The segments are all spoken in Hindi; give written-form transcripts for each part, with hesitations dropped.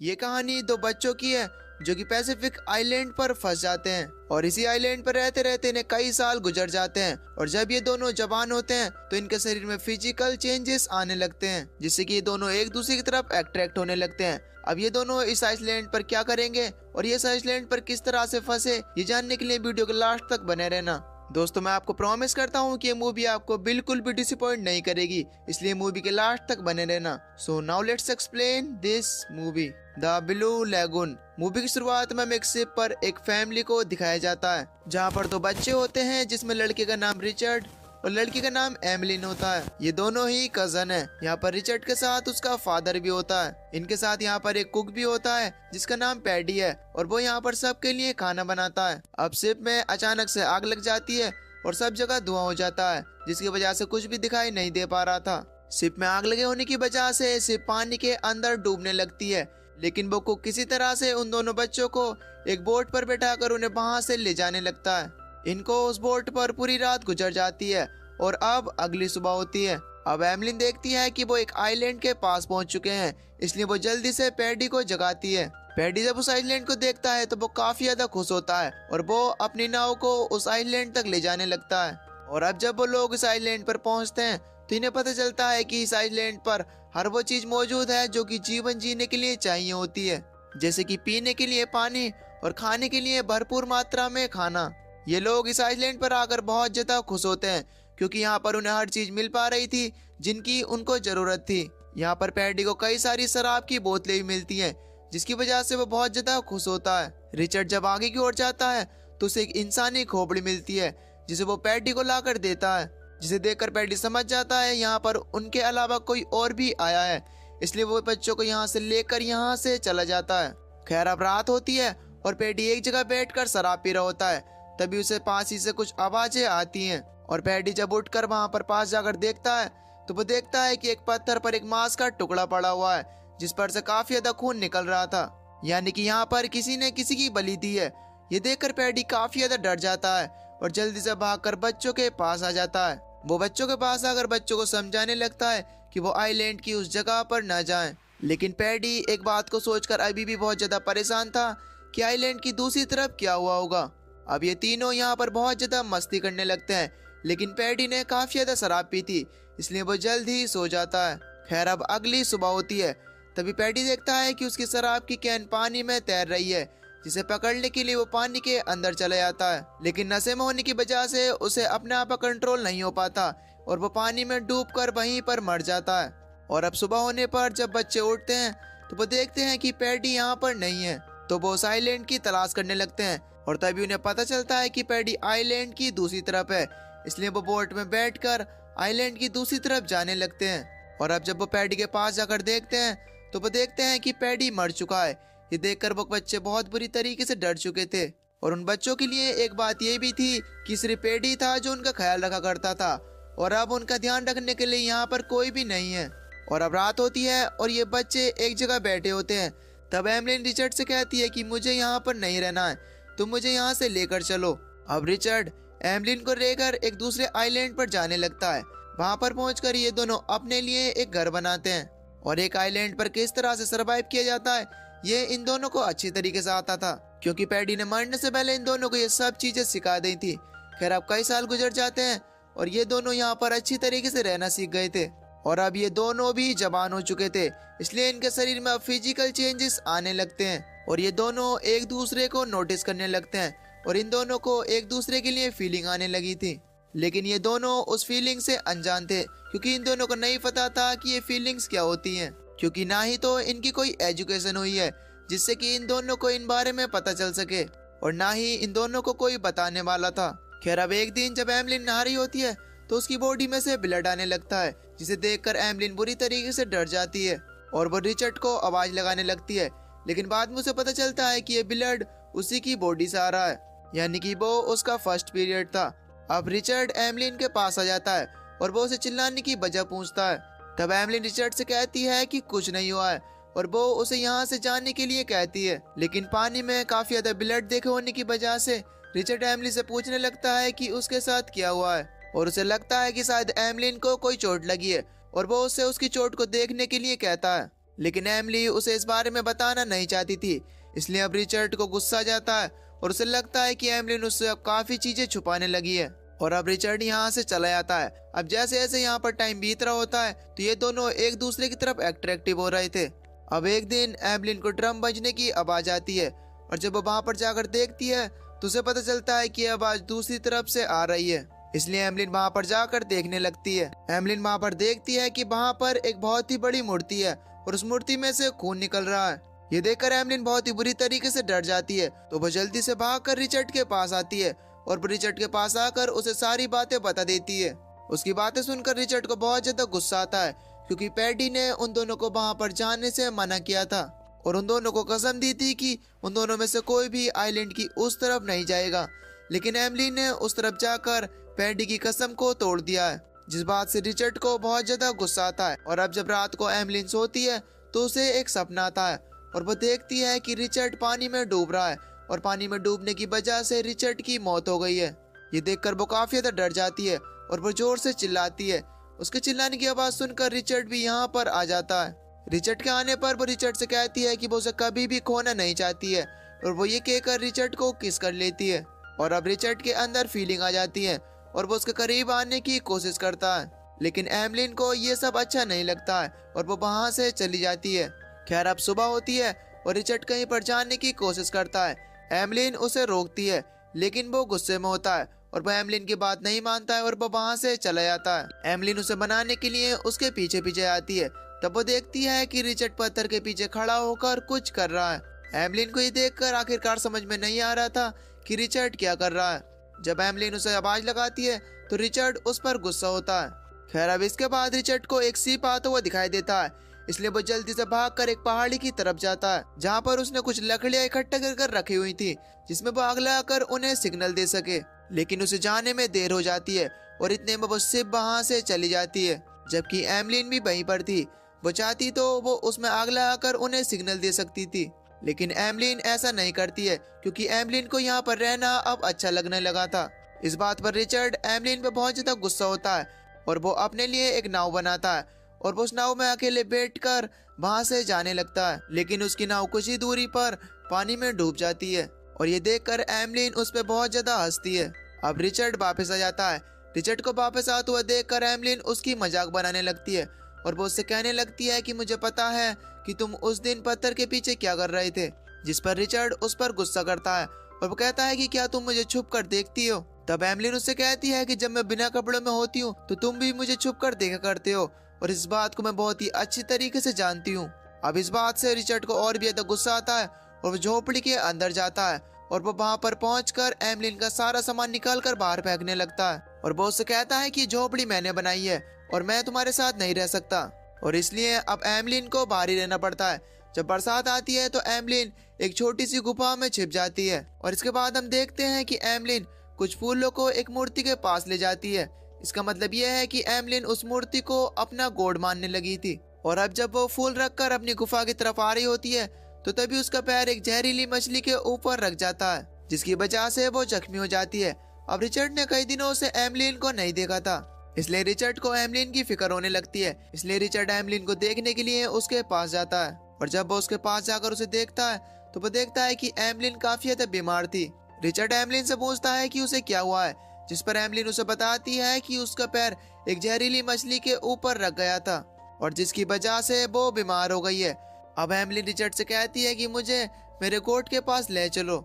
ये कहानी दो बच्चों की है जो कि पैसिफिक आइलैंड पर फंस जाते हैं और इसी आइलैंड पर रहते रहते इन्हें कई साल गुजर जाते हैं। और जब ये दोनों जवान होते हैं तो इनके शरीर में फिजिकल चेंजेस आने लगते हैं, जिससे कि ये दोनों एक दूसरे की तरफ अट्रैक्ट होने लगते हैं। अब ये दोनों इस आइलैंड पर क्या करेंगे और ये इस आइलैंड पर किस तरह से फंसे, ये जानने के लिए वीडियो के लास्ट तक बने रहना। दोस्तों, मैं आपको प्रॉमिस करता हूँ कि ये मूवी आपको बिल्कुल भी डिसअपॉइंट नहीं करेगी, इसलिए मूवी के लास्ट तक बने रहना। So now let's explain this movie. The blue lagoon. Movie की शुरुआत में एक शिप पर एक फैमिली को दिखाया जाता है जहाँ पर दो बच्चे होते हैं, जिसमें लड़के का नाम रिचर्ड और लड़की का नाम एमलिन होता है। ये दोनों ही कजन है। यहाँ पर रिचर्ड के साथ उसका फादर भी होता है। इनके साथ यहाँ पर एक कुक भी होता है जिसका नाम पैडी है और वो यहाँ पर सबके लिए खाना बनाता है। अब शिप में अचानक से आग लग जाती है और सब जगह धुआं हो जाता है, जिसकी वजह से कुछ भी दिखाई नहीं दे पा रहा था। शिप में आग लगे होने की वजह से शिप पानी के अंदर डूबने लगती है, लेकिन वो कुक किसी तरह से उन दोनों बच्चों को एक बोट पर बैठाकर उन्हें वहां से ले जाने लगता है। इनको उस बोट पर पूरी रात गुजर जाती है और अब अगली सुबह होती है। अब एमलिन देखती है कि वो एक आइलैंड के पास पहुंच चुके हैं, इसलिए वो जल्दी से पैडी को जगाती है। पैडी जब उस आइलैंड को देखता है तो वो काफी ज्यादा खुश होता है और वो अपनी नाव को उस आइलैंड तक ले जाने लगता है। और अब जब वो लोग इस आइलैंड पर पहुंचते हैं तो इन्हें पता चलता है कि इस आइलैंड पर हर वो चीज मौजूद है जो कि जीवन जीने के लिए चाहिए होती है, जैसे कि पीने के लिए पानी और खाने के लिए भरपूर मात्रा में खाना। ये लोग इस आइलैंड पर आकर बहुत ज्यादा खुश होते हैं क्योंकि यहाँ पर उन्हें हर चीज मिल पा रही थी जिनकी उनको जरूरत थी। यहाँ पर पैडी को कई सारी शराब की बोतलें भी मिलती हैं, जिसकी वजह से वो बहुत ज्यादा खुश होता है। रिचर्ड जब आगे की ओर जाता है तो उसे एक इंसानी खोपड़ी मिलती है जिसे वो पैडी को लाकर देता है, जिसे देखकर पैडी समझ जाता है यहाँ पर उनके अलावा कोई और भी आया है, इसलिए वो बच्चों को यहाँ से लेकर यहाँ से चला जाता है। खैर, अब रात होती है और पैडी एक जगह बैठकर शराब पी रहा होता है। तभी उसे पास ही से कुछ आवाजें आती हैं और पैडी जब उठकर वहां पर पास जाकर देखता है तो वो देखता है कि एक पत्थर पर एक मांस का टुकड़ा पड़ा हुआ है, जिस पर से काफी ज्यादा खून निकल रहा था, यानी कि यहाँ पर किसी ने किसी की बलि दी है। ये देखकर पैडी काफी ज्यादा डर जाता है और जल्दी से भागकर बच्चों के पास आ जाता है। वो बच्चों के पास आकर बच्चों को समझाने लगता है कि वो आइलैंड की उस जगह पर न जाएं। लेकिन पैडी एक बात को सोचकर अभी भी बहुत ज्यादा परेशान था कि आइलैंड की दूसरी तरफ क्या हुआ होगा। अब ये तीनों यहाँ पर बहुत ज्यादा मस्ती करने लगते हैं, लेकिन पैडी ने काफी ज्यादा शराब पी थी, इसलिए वो जल्द ही सो जाता है। खैर, अब अगली सुबह होती है। तभी पैडी देखता है कि उसकी शराब की कैन पानी में तैर रही है, जिसे पकड़ने के लिए वो पानी के अंदर चला जाता है, लेकिन नशे में होने की वजह से उसे अपने आप पर कंट्रोल नहीं हो पाता और वो पानी में डूबकर वहीं पर मर जाता है। और अब सुबह होने पर जब बच्चे उठते हैं तो वो देखते हैं कि पैडी यहाँ पर नहीं है, तो वो उस आइलैंड की तलाश करने लगते हैं और तभी उन्हें पता चलता है कि पैडी आइलैंड की दूसरी तरफ है, इसलिए वो बोट में बैठकर आइलैंड की दूसरी तरफ जाने लगते हैं। और अब जब वो पैडी के पास जाकर देखते हैं तो वो देखते हैं कि पैडी मर चुका है। ये देखकर वो बच्चे बहुत बुरी तरीके से डर चुके थे और उन बच्चों के लिए एक बात ये भी थी कि सिर्फ पैडी था जो उनका ख्याल रखा करता था और अब उनका ध्यान रखने के लिए यहाँ पर कोई भी नहीं है। और अब रात होती है और ये बच्चे एक जगह बैठे होते हैं। तब एमलिन रिचर्ड से कहती है कि मुझे यहाँ पर नहीं रहना है, तुम मुझे यहाँ से लेकर चलो। अब रिचर्ड एमलिन को लेकर एक दूसरे आइलैंड पर जाने लगता है। वहां पर पहुंचकर ये दोनों अपने लिए एक घर बनाते हैं और एक आइलैंड पर किस तरह से सरवाइव किया जाता है ये इन दोनों को अच्छी तरीके से आता था, क्योंकि पैडी ने मरने से पहले इन दोनों को ये सब चीजें सिखा दी थी। खैर, अब कई साल गुजर जाते हैं और ये दोनों यहाँ पर अच्छी तरीके से रहना सीख गए थे और अब ये दोनों भी जवान हो चुके थे, इसलिए इनके शरीर में अब फिजिकल चेंजेस आने लगते हैं और ये दोनों एक दूसरे को नोटिस करने लगते हैं और इन दोनों को एक दूसरे के लिए फीलिंग आने लगी थी। लेकिन ये दोनों उस फीलिंग से अनजान थे, क्योंकि इन दोनों को नहीं पता था कि ये फीलिंग्स क्या होती हैं, क्योंकि ना ही तो इनकी कोई एजुकेशन हुई है जिससे कि इन दोनों को इन बारे में पता चल सके और ना ही इन दोनों को कोई बताने वाला था। खैर, अब एक दिन जब एमलिन नहा रही होती है तो उसकी बॉडी में से ब्लड आने लगता है, जिसे देखकर एमलिन बुरी तरीके से डर जाती है और वो रिचर्ड को आवाज लगाने लगती है। लेकिन बाद में उसे पता चलता है कि ये ब्लड उसी की बॉडी से आ रहा है, यानी कि वो उसका फर्स्ट पीरियड था। अब रिचर्ड एमलिन के पास आ जाता है और वो उसे चिल्लाने की वजह पूछता है। तब एमलिन रिचर्ड से कहती है कि कुछ नहीं हुआ है और वो उसे यहाँ से जाने के लिए कहती है, लेकिन पानी में काफी ज्यादा ब्लड देखे होने की वजह से रिचर्ड एमलिन से पूछने लगता है कि उसके साथ क्या हुआ है और उसे लगता है कि शायद एमलिन को कोई चोट लगी है और वो उससे उसकी चोट को देखने के लिए कहता है। लेकिन एमिली उसे इस बारे में बताना नहीं चाहती थी। इसलिए अब रिचर्ड को गुस्सा आ जाता है और उसे लगता है कि एमिली उससे अब काफी चीजें छुपाने लगी है। और अब रिचर्ड यहाँ से चला जाता है। अब जैसे जैसे यहाँ पर टाइम बीत रहा होता है तो ये दोनों एक दूसरे की तरफ अट्रैक्टिव हो रहे थे। अब एक दिन एमिली को ड्रम बजने की आवाज आती है और जब वो वहां पर जाकर देखती है तो उसे पता चलता है कि आवाज दूसरी तरफ से आ रही है। इसलिए एमिली वहां पर जाकर देखने लगती है। एमिली वहां पर देखती है कि वहां पर एक बहुत ही बड़ी मूर्ति है और उस मूर्ति में से खून निकल रहा है। ये देखकर एमिली बहुत ही बुरी तरीके से डर जाती है, तो वो जल्दी से भागकर रिचर्ड के पास आती है और रिचर्ड के पास आकर उसे सारी बातें बता देती है। उसकी बातें सुनकर रिचर्ड को बहुत ज्यादा गुस्सा आता है, क्योंकि पैडी ने उन दोनों को वहां पर जाने से मना किया था और उन दोनों को कसम दी थी कि उन दोनों में से कोई भी आइलैंड की उस तरफ नहीं जाएगा। लेकिन एमिली ने उस तरफ जाकर पैडी की कसम को तोड़ दिया है, जिस बात से रिचर्ड को बहुत ज्यादा गुस्सा आता है। और अब जब रात को एमिली सोती है तो उसे एक सपना आता है और वो देखती है कि रिचर्ड पानी में डूब रहा है और पानी में डूबने की वजह से रिचर्ड की मौत हो गई है। ये देखकर वो काफी ज्यादा डर जाती है और वो जोर से चिल्लाती है। उसके चिल्लाने की आवाज सुनकर रिचर्ड भी यहाँ पर आ जाता है। रिचर्ड के आने पर वो रिचर्ड से कहती है कि वो उसे कभी भी खोना नहीं चाहती है और वो ये कहकर रिचर्ड को किस कर लेती है। और अब रिचर्ड के अंदर फीलिंग आ जाती है और वो उसके करीब आने की कोशिश करता है, लेकिन एमिली को ये सब अच्छा नहीं लगता है और वो वहाँ से चली जाती है। खैर अब सुबह होती है और रिचर्ड कहीं पर जाने की कोशिश करता है। एमिली उसे रोकती है, लेकिन वो गुस्से में होता है और वो एमिली की बात नहीं मानता है और वो वहाँ से चला जाता है। एमिली उसे बनाने के लिए उसके पीछे पीछे आती है। तब वो देखती है कि रिचर्ड पत्थर के पीछे खड़ा होकर कुछ कर रहा है। एमिली को ये देखकर आखिरकार समझ में नहीं आ रहा था कि रिचर्ड क्या कर रहा है। जब एमिली उसे आवाज लगाती है तो रिचर्ड उस पर गुस्सा होता है। खैर अब इसके बाद रिचर्ड को एक सीप आता हुआ दिखाई देता है, इसलिए वो जल्दी से भागकर एक पहाड़ी की तरफ जाता है, जहाँ पर उसने कुछ लकड़ियां इकट्ठा कर रखी हुई थी, जिसमें वो आग लगाकर उन्हें सिग्नल दे सके। लेकिन उसे जाने में देर हो जाती है और इतने में वो सिप वहाँ से चली जाती है, जबकि एमिली भी वहीं पर थी। वो चाहती तो वो उसमें आग लगाकर उन्हें सिग्नल दे सकती थी, लेकिन एमिली ऐसा नहीं करती है, क्योंकि एमिली को यहाँ पर रहना अब अच्छा लगने लगा था। इस बात पर रिचर्ड एमिली पे बहुत ज्यादा गुस्सा होता है और वो अपने लिए एक नाव बनाता है और वो उस नाव में अकेले बैठकर वहां से जाने लगता है। लेकिन उसकी नाव कुछ ही दूरी पर पानी में डूब जाती है और ये देखकर एमिली उस पर बहुत ज्यादा हंसती है। अब रिचर्ड वापस आ जाता है। रिचर्ड को वापस आते हुए देखकर एमिली उसकी मजाक बनाने लगती है और वो उससे कहने लगती है कि मुझे पता है कि तुम उस दिन पत्थर के पीछे क्या कर रहे थे। जिस पर रिचर्ड उस पर गुस्सा करता है और वो कहता है कि क्या तुम मुझे छुप कर देखती हो। तब एमिली उससे कहती है कि जब मैं बिना कपड़ों में होती हूँ तो तुम भी मुझे छुप कर देखा करते हो और इस बात को मैं बहुत ही अच्छी तरीके से जानती हूँ। अब इस बात से रिचर्ड को और भी ज्यादा गुस्सा आता है और वो झोपड़ी के अंदर जाता है और वो वहाँ पर पहुंचकर एमिली का सारा सामान निकाल कर बाहर फेंकने लगता है और वो उससे कहता है कि झोपड़ी मैंने बनाई है और मैं तुम्हारे साथ नहीं रह सकता और इसलिए अब एमिली को बाहर ही रहना पड़ता है। जब बरसात आती है तो एमिली एक छोटी सी गुफा में छिप जाती है और इसके बाद हम देखते हैं कि एमिली कुछ फूलों को एक मूर्ति के पास ले जाती है। इसका मतलब यह है कि एमिली उस मूर्ति को अपना गॉड मानने लगी थी और अब जब वो फूल रखकर अपनी गुफा की तरफ आ रही होती है तो तभी उसका पैर एक जहरीली मछली के ऊपर रख जाता है, जिसकी वजह से वो जख्मी हो जाती है। अब रिचर्ड ने कई दिनों से एमिली को नहीं देखा था, इसलिए रिचर्ड को एमिली की फिक्र होने लगती है। इसलिए रिचर्ड एमिली को देखने के लिए उसके पास जाता है और जब वो उसके पास जाकर उसे देखता है तो वो देखता है कि एमिली काफी ज्यादा बीमार थी। रिचर्ड एमिली से पूछता है कि उसे क्या हुआ है, जिस पर एमिली उसे बताती है कि उसका पैर एक जहरीली मछली के ऊपर रख गया था और जिसकी वजह से वो बीमार हो गई है। अब एमिली रिचर्ड से कहती है कि मुझे मेरे गोट के पास ले चलो।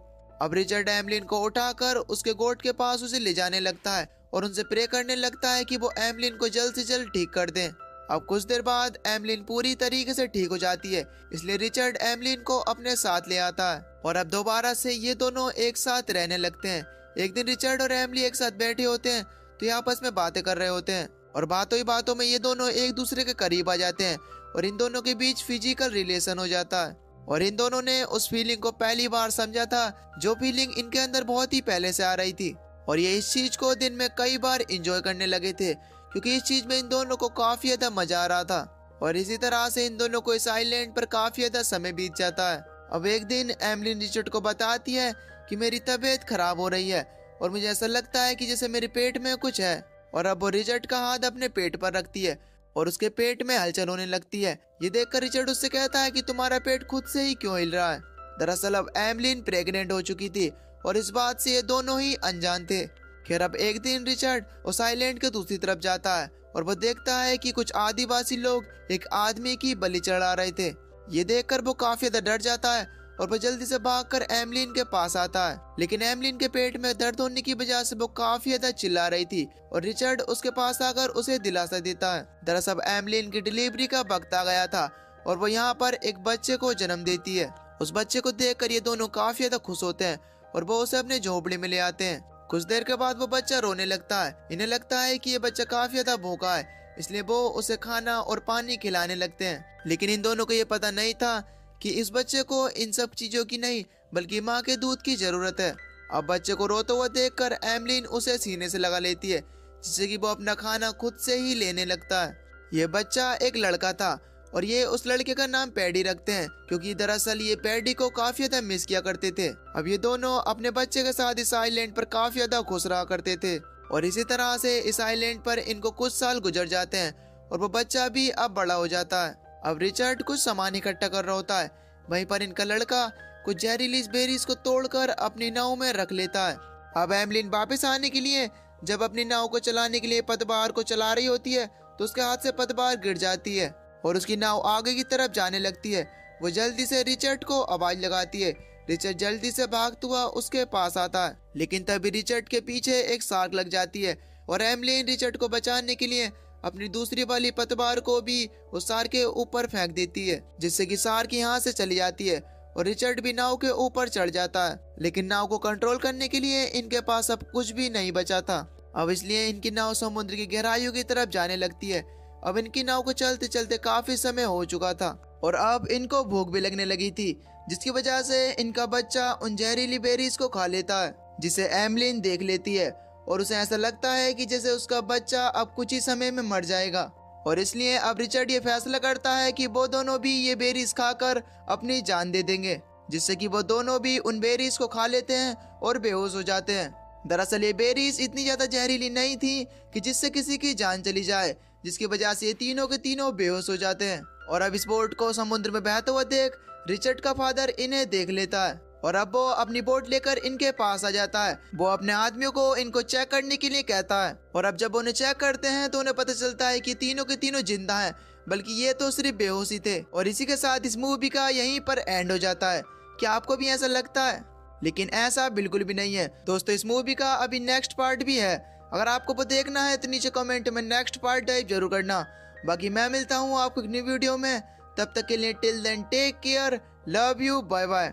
अब रिचर्ड एमिली को उठाकर उसके गोट के पास उसे ले जाने लगता है और उनसे प्रे करने लगता है कि वो एमिली को जल्द से जल्द ठीक कर दें। अब कुछ देर बाद एमिली पूरी तरीके से ठीक हो जाती है, इसलिए रिचर्ड एमिली को अपने साथ ले आता है और अब दोबारा से ये दोनों एक साथ रहने लगते हैं। एक दिन रिचर्ड और एमिली एक साथ बैठे होते हैं तो ये आपस में बातें कर रहे होते हैं और बातों ही बातों में ये दोनों एक दूसरे के करीब आ जाते हैं और इन दोनों के बीच फिजिकल रिलेशन हो जाता है और इन दोनों ने उस फीलिंग को पहली बार समझा था जो फीलिंग इनके अंदर बहुत ही पहले से आ रही थी और ये इस चीज को दिन में कई बार एंजॉय करने लगे थे, क्योंकि इस चीज में इन दोनों को काफी ज्यादा मजा आ रहा था और इसी तरह से इन दोनों को इस आइलैंड पर काफी ज्यादा समय बीत जाता है। अब एक दिन एमिली रिचर्ड को बताती है कि मेरी तबीयत खराब हो रही है और मुझे ऐसा लगता है कि जैसे मेरे पेट में कुछ है और अब वो रिचर्ड का हाथ अपने पेट पर रखती है और उसके पेट में हलचल होने लगती है। ये देखकर रिचर्ड उससे कहता है कि तुम्हारा पेट खुद से ही क्यों हिल रहा है। दरअसल अब एमलिन प्रेग्नेंट हो चुकी थी और इस बात से ये दोनों ही अनजान थे। खैर अब एक दिन रिचर्ड उस आइलैंड के दूसरी तरफ जाता है और वो देखता है कि कुछ आदिवासी लोग एक आदमी की बलि चढ़ा रहे थे। ये देखकर वो काफी ज्यादा डर जाता है और वो जल्दी से भागकर एमलिन के पास आता है, लेकिन एमलिन के पेट में दर्द होने की वजह से वो काफी ज्यादा चिल्ला रही थी और रिचर्ड उसके पास आकर उसे दिलासा देता है। दरअसल एमलिन की डिलीवरी का वक्त आ गया था और वो यहाँ पर एक बच्चे को जन्म देती है। उस बच्चे को देखकर ये दोनों काफी ज्यादा खुश होते हैं और वो उसे अपने झोपड़ी में ले आते हैं। कुछ देर के बाद वो बच्चा रोने लगता है। इन्हें लगता है कि ये बच्चा काफी ज्यादा भूखा है, इसलिए वो उसे खाना और पानी खिलाने लगते हैं। लेकिन इन दोनों को ये पता नहीं था कि इस बच्चे को इन सब चीजों की नहीं बल्कि माँ के दूध की जरूरत है। अब बच्चे को रोते हुए देखकर एमलिन उसे सीने से लगा लेती है, जिससे कि वो अपना खाना खुद से ही लेने लगता है। ये बच्चा एक लड़का था और ये उस लड़के का नाम पैडी रखते हैं, क्योंकि दरअसल ये पैडी को काफी ज्यादा मिस किया करते थे। अब ये दोनों अपने बच्चे के साथ इस आइलैंड पर काफी ज्यादा खुश रहा करते थे और इसी तरह से इस आइलैंड पर इनको कुछ साल गुजर जाते हैं और वो बच्चा भी अब बड़ा हो जाता है। अब रिचर्ड कुछ सामान इकट्ठा कर रहा होता है, वहीं पर इनका लड़का कुछ जहरीली बेरीज को तोड़कर अपनी नाव में रख लेता है। अब एमलिन वापस आने के लिए जब अपनी नाव को चलाने के लिए पतवार को चला रही होती है तो उसके हाथ से पतवार गिर जाती है और उसकी नाव आगे की तरफ जाने लगती है। वो जल्दी से रिचर्ड को आवाज लगाती है। रिचर्ड जल्दी से भागता हुआ उसके पास आता है, लेकिन तभी रिचर्ड के पीछे एक शार्क लग जाती है और एमलिन रिचर्ड को बचाने के लिए अपनी दूसरी वाली पतवार को भी उस शार्क के ऊपर फेंक देती है, जिससे कि शार्क यहाँ से चली जाती है और रिचर्ड भी नाव के ऊपर चढ़ जाता है। लेकिन नाव को कंट्रोल करने के लिए इनके पास अब कुछ भी नहीं बचा था। अब इसलिए इनकी नाव समुद्र की गहराइयों की तरफ जाने लगती है। अब इनकी नाव को चलते चलते काफी समय हो चुका था और अब इनको भूख भी लगने लगी थी, जिसकी वजह से इनका बच्चा उन जहरीली बेरीज को खा लेता है, जिसे एमलिन देख लेती है और उसे ऐसा लगता है कि जैसे उसका बच्चा अब कुछ ही समय में मर जाएगा। और इसलिए अब रिचर्ड ये फैसला करता है कि वो दोनों भी ये बेरीज खाकर अपनी जान दे देंगे, जिससे कि वो दोनों भी उन बेरीज को खा लेते हैं और बेहोश हो जाते हैं। दरअसल ये बेरीज इतनी ज्यादा जहरीली नहीं थी कि जिससे किसी की जान चली जाए, जिसकी वजह से ये तीनों के तीनों बेहोश हो जाते हैं। और अब इस बोट को समुद्र में बहते हुए देख रिचर्ड का फादर इन्हें देख लेता है और अब वो अपनी बोट लेकर इनके पास आ जाता है। वो अपने आदमियों को इनको चेक करने के लिए कहता है और अब जब उन्हें चेक करते हैं तो उन्हें पता चलता है कि तीनों के तीनों जिंदा हैं, बल्कि ये तो सिर्फ बेहोश ही थे। और इसी के साथ इस मूवी का यहीं पर एंड हो जाता है। क्या आपको भी ऐसा लगता है? लेकिन ऐसा बिल्कुल भी नहीं है दोस्तों। इस मूवी का अभी नेक्स्ट पार्ट भी है। अगर आपको वो देखना है तो नीचे कमेंट में नेक्स्ट पार्ट टाइप जरूर करना। बाकी मैं मिलता हूँ आपको एक न्यू वीडियो में, तब तक के लिए till then take care, love you, bye bye.